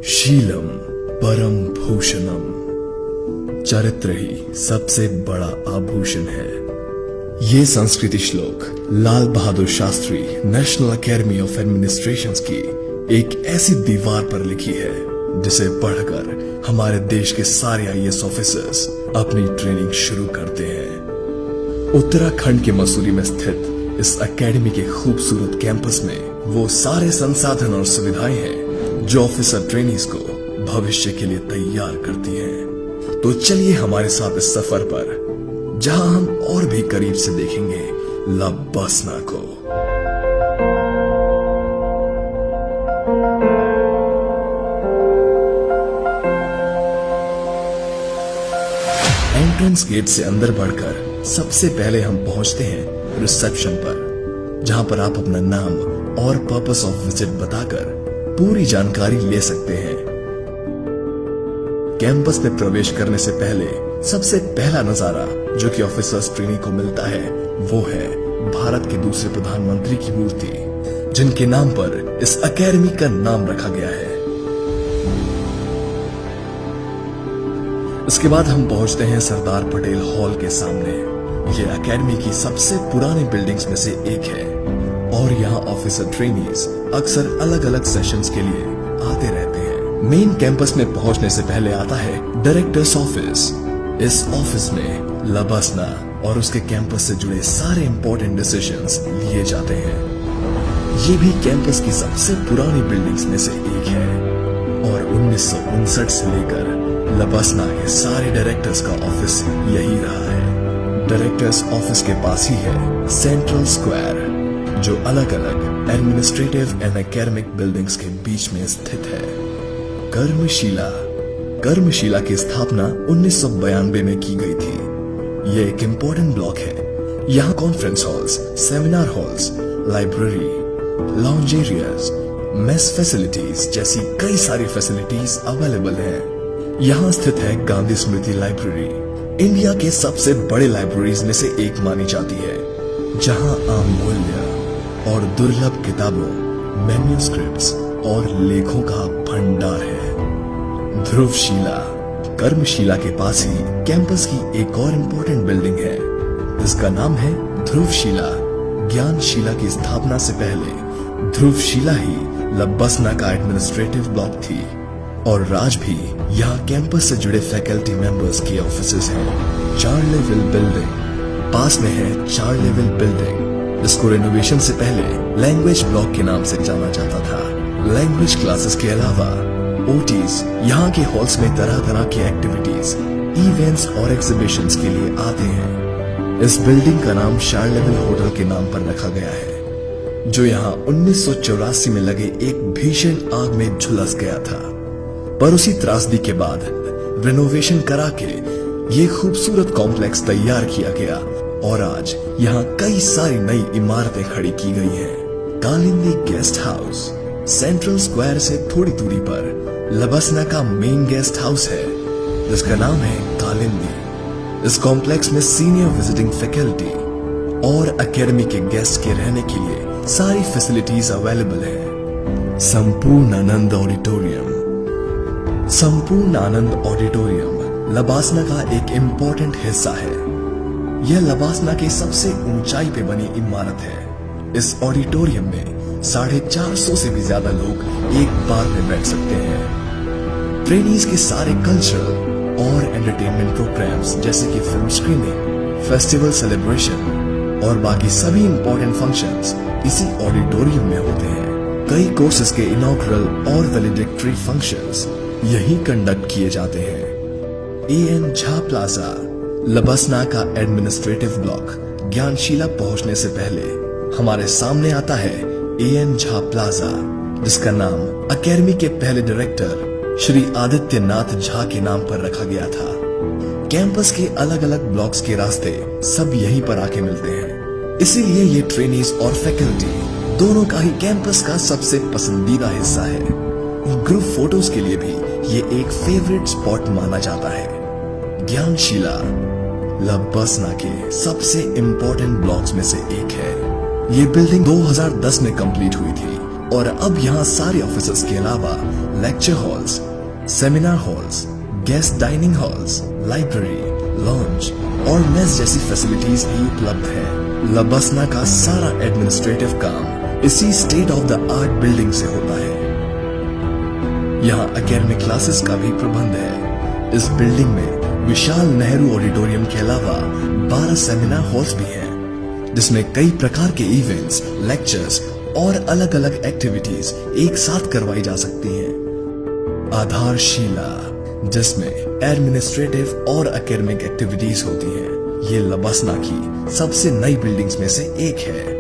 शीलम परम भूषणम, चरित्र ही सबसे बड़ा आभूषण है। ये संस्कृति श्लोक Lal Bahadur Shastri national academy of administration की एक ऐसी दीवार पर लिखी है जिसे पढ़कर हमारे देश के सारे आईएएस ऑफिसर्स अपनी ट्रेनिंग शुरू करते हैं। उत्तराखंड के मसूरी में स्थित इस एकेडमी के खूबसूरत कैंपस में वो सारे संसाधन और सुविधाएं हैं जो ऑफिसर ट्रेनीज को भविष्य के लिए तैयार करती हैं। तो चलिए हमारे साथ इस सफर पर, जहां हम और भी करीब से देखेंगे लबासना को। एंट्रेंस गेट से अंदर बढ़कर सबसे पहले हम पहुंचते हैं रिसेप्शन पर, जहां पर आप अपना नाम और पर्पस ऑफ विजिट बताकर पूरी जानकारी ले सकते हैं। कैंपस में प्रवेश करने से पहले सबसे पहला नजारा जो कि ऑफिसर्स ट्रेनी को मिलता है वो है भारत के दूसरे प्रधानमंत्री की मूर्ति, जिनके नाम पर इस एकेडमी का नाम रखा गया है। इसके बाद हम पहुंचते हैं सरदार पटेल हॉल के सामने। ये एकेडमी की सबसे पुरानी बिल्डिंग्स में से एक है और यहाँ ऑफिसर ट्रेनीज अक्सर अलग अलग सेशंस के लिए आते रहते हैं। मेन कैंपस में पहुंचने से पहले आता है डायरेक्टर्स ऑफिस। इस ऑफिस में लबासना और उसके कैंपस से जुड़े सारे इंपॉर्टेंट डिसीजंस लिए जाते हैं। ये भी कैंपस की सबसे पुरानी बिल्डिंग्स में से एक है और 1959 से लेकर लबासना के सारे डायरेक्टर्स का ऑफिस यही रहा है। डायरेक्टर्स ऑफिस के पास ही है सेंट्रल स्क्वायर, जो अलग अलग एडमिनिस्ट्रेटिव एंड एकेडमिक बिल्डिंग्स के बीच में स्थित है। कर्मशिला की स्थापना 1992 में की गई थी। ये एक इम्पोर्टेंट ब्लॉक है। यहाँ conference halls, seminar halls, library, lounge areas, mess facilities जैसी कई सारी फैसिलिटीज अवेलेबल हैं। यहाँ स्थित है गांधी स्मृति लाइब्रेरी, इंडिया के सबसे बड़े लाइब्रेरीज में से एक मानी जाती है, जहाँ अमूल्य और दुर्लभ किताबों, मैन्युस्क्रिप्ट्स और लेखों का भंडार है। ध्रुवशिला, कर्मशिला के पास ही कैंपस की एक और इम्पोर्टेंट बिल्डिंग है जिसका नाम है ध्रुवशिला। ज्ञानशिला की स्थापना से पहले ध्रुवशिला ही लबासना का एडमिनिस्ट्रेटिव ब्लॉक थी और आज भी यहाँ कैंपस से जुड़े फैकल्टी मेंबर्स के ऑफिसेज हैं। 4 लेवल बिल्डिंग पास में है। 4 लेवल बिल्डिंग जिसको रेनोवेशन से पहले लैंग्वेज ब्लॉक के नाम से जाना जाता था। लैंग्वेज क्लासेस के अलावा ओटीज यहाँ के हॉल्स में तरह तरह की एक्टिविटीज, इवेंट्स और एग्जीबिशंस के लिए आते हैं। इस बिल्डिंग का नाम 4 लेवल होटल के नाम पर रखा गया है, जो यहाँ 1984 में लगे एक भीषण आग में झुलस गया था, पर उसी त्रासदी के बाद रेनोवेशन करा के ये खूबसूरत कॉम्प्लेक्स तैयार किया गया और आज यहाँ कई सारी नई इमारतें खड़ी की गई हैं। Kalindi guest house central square से थोड़ी दूरी पर लबासना का मेन गेस्ट हाउस है जिसका नाम है कालिंदी। इस कॉम्प्लेक्स में सीनियर विजिटिंग फैकल्टी और एकेडमी के गेस्ट के रहने के लिए सारी फैसिलिटीज अवेलेबल है। संपूर्ण आनंद ऑडिटोरियम। संपूर्ण आनंद ऑडिटोरियम लबासना का एक इम्पोर्टेंट हिस्सा है। यह लबासना की सबसे ऊंचाई पे बनी इमारत है। इस ऑडिटोरियम में 450 से भी ज्यादा लोग एक बार में बैठ सकते हैं। ट्रेनीज के सारे कल्चरल और एंटरटेनमेंट प्रोग्राम्स जैसे कि फिल्म स्क्रीनिंग, फेस्टिवल सेलिब्रेशन और बाकी सभी इंपॉर्टेंट फंक्शंस इसी ऑडिटोरियम में होते हैं। कई कोर्सेज के इनॉग्रल और वैलिडिक्टरी फंक्शंस यही कंडक्ट किए जाते हैं। एएन झा प्लाजा लबासना का एडमिनिस्ट्रेटिव ब्लॉक। ज्ञानशिला पहुंचने से पहले हमारे सामने आता है एएन झा प्लाजा, जिसका नाम एकेडमी के पहले डायरेक्टर श्री आदित्यनाथ झा के नाम पर रखा गया था। कैंपस के अलग अलग ब्लॉक्स के रास्ते सब यहीं पर आके मिलते हैं, इसीलिए ये ट्रेनीज और फैकल्टी दोनों का ही कैंपस का सबसे पसंदीदा हिस्सा है। ग्रुप फोटोज के लिए भी ये एक फेवरेट स्पॉट माना जाता है। ज्ञानशिला लबासना के सबसे इम्पोर्टेंट ब्लॉक्स में से एक है। ये बिल्डिंग 2010 में कंप्लीट हुई थी और अब यहाँ सारे ऑफिसर्स के अलावा lecture halls, seminar halls, guest dining halls, library, lounge और मेस जैसी फैसिलिटीज भी उपलब्ध है। लबसना का सारा एडमिनिस्ट्रेटिव काम इसी state of the art building से होता है। यहाँ एकेडमिक क्लासेस का भी प्रबंध है। इस बिल्डिंग में विशाल नेहरू ऑडिटोरियम के अलावा 12 सेमिनार हॉल्स भी हैं, जिसमें कई प्रकार के इवेंट्स, लेक्चर्स और अलग अलग एक्टिविटीज एक साथ करवाई जा सकती हैं। आधारशिला, जिसमें एडमिनिस्ट्रेटिव और एकेडमिक एक्टिविटीज होती हैं, ये लबसना की सबसे नई बिल्डिंग्स में से एक है।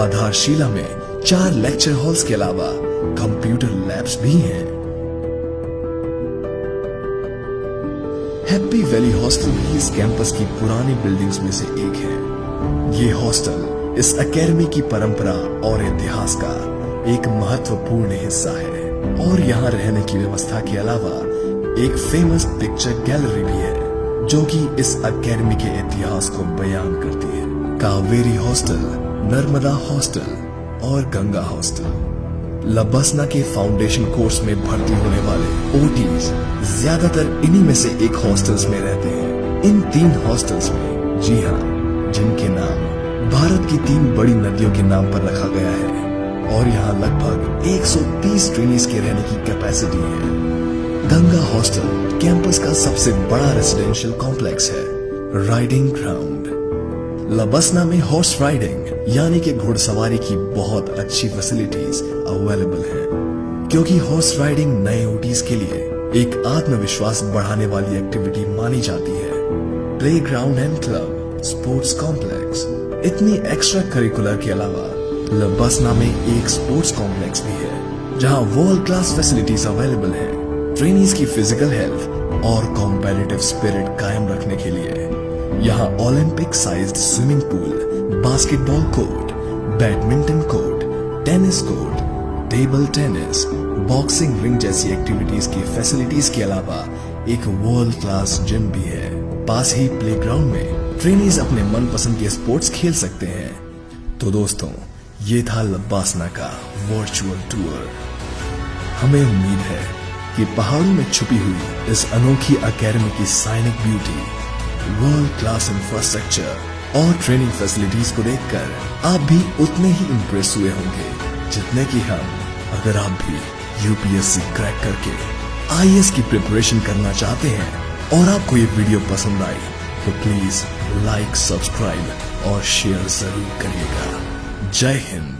आधारशिला में 4 लेक्चर हॉल्स के अलावा कंप्यूटर लैब्स भी हैं। हैप्पी वैली हॉस्टल भी इस कैंपस की पुरानी बिल्डिंग्स में से एक है। ये हॉस्टल इस एकेडमी की परंपरा और इतिहास का एक महत्वपूर्ण हिस्सा है और यहाँ रहने की व्यवस्था के अलावा एक फेमस पिक्चर गैलरी भी है, जो कि इस एकेडमी के इतिहास को बयान करती है। कावेरी हॉस्टल, नर्मदा हॉस्टल और गंगा हॉस्टल। लबसना के फाउंडेशन कोर्स में भर्ती होने वाले ओटीज ज्यादातर इन्हीं में से एक हॉस्टल्स में रहते हैं। इन 3 हॉस्टल्स में, जी हाँ, जिनके नाम भारत की 3 बड़ी नदियों के नाम पर रखा गया है और यहाँ लगभग 130 ट्रेनीज के रहने की कैपेसिटी है। गंगा हॉस्टल कैंपस का सबसे बड़ा रेसिडेंशियल कॉम्प्लेक्स है। Riding ground. लबसना में हॉर्स राइडिंग यानी कि घुड़सवारी की बहुत अच्छी फैसिलिटीज अवेलेबल है, क्योंकि हॉर्स राइडिंग नए ओटीज के लिए एक आत्मविश्वास बढ़ाने वाली एक्टिविटी मानी जाती है। Play ground and club, sports complex. इतनी एक्स्ट्रा करिकुलर के अलावा लबसना में एक स्पोर्ट्स कॉम्प्लेक्स भी है, जहां वर्ल्ड क्लास फैसिलिटीज अवेलेबल है। ट्रेनीज की फिजिकल हेल्थ और कॉम्पिटिटिव स्पिरिट कायम रखने के लिए यहाँ Olympic sized swimming pool, basketball court, badminton court, tennis court, table tennis, boxing ring जैसी एक्टिविटीज की फैसिलिटीज के अलावा एक वर्ल्ड क्लास जिम भी है। पास ही प्लेग्राउंड में ट्रेनीज अपने मनपसंद के स्पोर्ट्स खेल सकते हैं। तो दोस्तों, ये था लबसना का वर्चुअल टूर। हमें उम्मीद है कि पहाड़ों में छुपी हुई इस अनोखी एकेडमी की साइनिक ब्यूटी, वर्ल्ड क्लास इंफ्रास्ट्रक्चर और ट्रेनिंग फैसिलिटीज को देखकर आप भी उतने ही इंप्रेस हुए होंगे जितने कि हम। अगर आप भी यूपीएससी क्रैक करके आईएएस की प्रिपरेशन करना चाहते हैं और आपको ये वीडियो पसंद आई, तो प्लीज लाइक, सब्सक्राइब और शेयर जरूर करिएगा। जय हिंद।